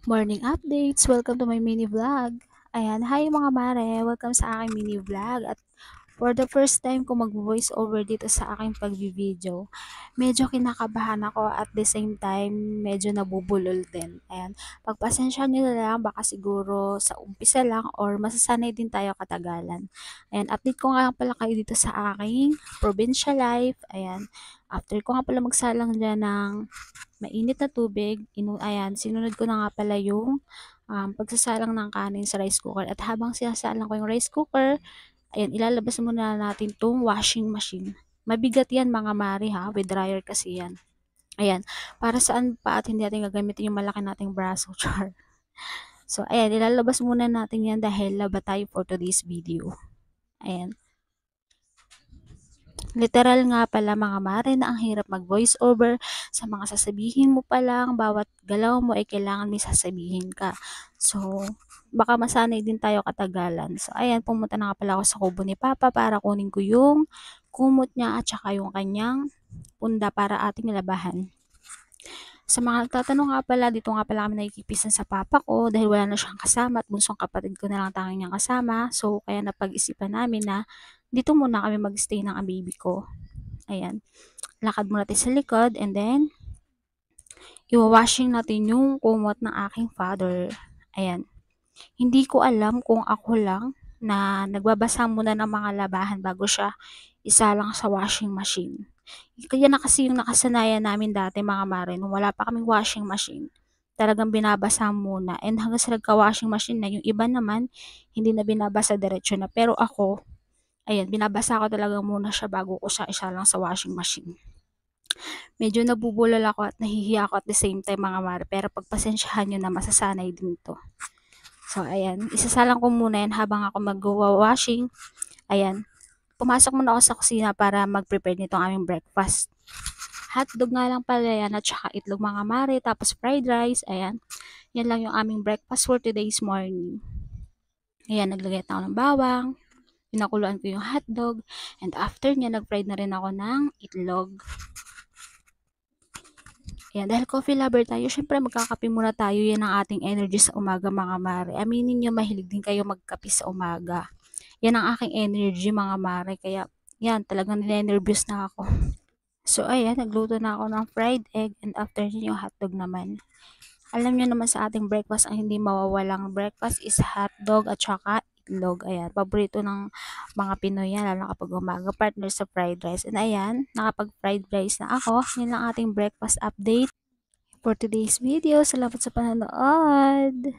Morning updates! Welcome to my mini vlog. Ayan, hi mga mare! Welcome sa aking mini vlog. At for the first time ko mag-voice over dito sa aking pag-video, medyo kinakabahan ako at the same time medyo nabubulol din. Ayan, pagpasensya nyo na lang, baka siguro sa umpisa lang or masasanay din tayo katagalan. Ayan, update ko nga pala kayo dito sa aking provincial life. Ayan, after ko nga pala magsalang dyan ng mainit na tubig, ayan, sinunod ko na nga pala yung pagsasalang ng kanin sa rice cooker. At habang sinasalang ko yung rice cooker, ayan, ilalabas muna natin tong washing machine. Mabigat yan mga mari ha, with dryer kasi yan. Ayan, para saan pa at hindi natin gagamitin yung malaki nating braso, char. So, ayan, ilalabas muna natin yan dahil laba tayo for today's video. Ayan. Literal nga pala mga mare na ang hirap mag voice over sa mga sasabihin mo pa lang, bawat galaw mo ay kailangan may sasabihin ka. So, baka masanay din tayo katagalan. So, ayan, pumunta na nga pala ako sa kubo ni Papa para kunin ko yung kumot niya at saka yung kanyang punda para ating labahan. Sa mga nagtatanong nga pala, dito nga pala kami nakikipisan sa papa ko dahil wala na siyang kasama at bunsong kapatid ko na lang tanging niyang kasama. So, kaya napag-isipan namin na dito muna kami mag-stay ng baby ko. Ayan. Lakad muna tayo sa likod and then iwa-washing natin yung kumot ng aking father. Ayan. Hindi ko alam kung ako lang na nagbabasa muna ng mga labahan bago siya isalang sa washing machine. Kaya na kasi yung nakasanayan namin dati mga mare, nung wala pa kaming washing machine, talagang binabasa muna. And hanggang sa nagka-washing machine na, yung iba naman, hindi na binabasa diretso na. Pero ako, ayan, binabasa ko talaga muna siya bago ko siya isalang sa washing machine. Medyo nabubulol ako at nahihiya ako at the same time mga mare, pero pagpasensyahan nyo na masasanay din to. So, ayan, isasalang ko muna yan habang ako mag-washing. Ayan, pumasok muna ako sa kusina para mag-prepare nitong aming breakfast. Hotdog nga lang pala yan at saka itlog mga mare, tapos fried rice, ayan. Yan lang yung aming breakfast for today's morning. Ayan, naglagay na ako ng bawang, pinakuluan ko yung hotdog, and after niya, nag-fried na rin ako ng itlog. Ayan, dahil coffee lover tayo, syempre magkakape muna tayo, yan ang ating energy sa umaga mga mare. Aminin nyo, mahilig din kayo magkape sa umaga. Yan ang aking energy mga mare, kaya yan, talagang ninenervyos na ako. So, ayan, nagluto na ako ng fried egg and after yun yung hotdog naman. Alam nyo naman sa ating breakfast, ang hindi mawawalang breakfast is hotdog at saka itlog. Ayan, paborito ng mga Pinoy yan, lalo kapag umaga, partner sa fried rice. And ayan, nakapag-fried rice na ako. Yun lang ating breakfast update for today's video. Salamat sa panonood!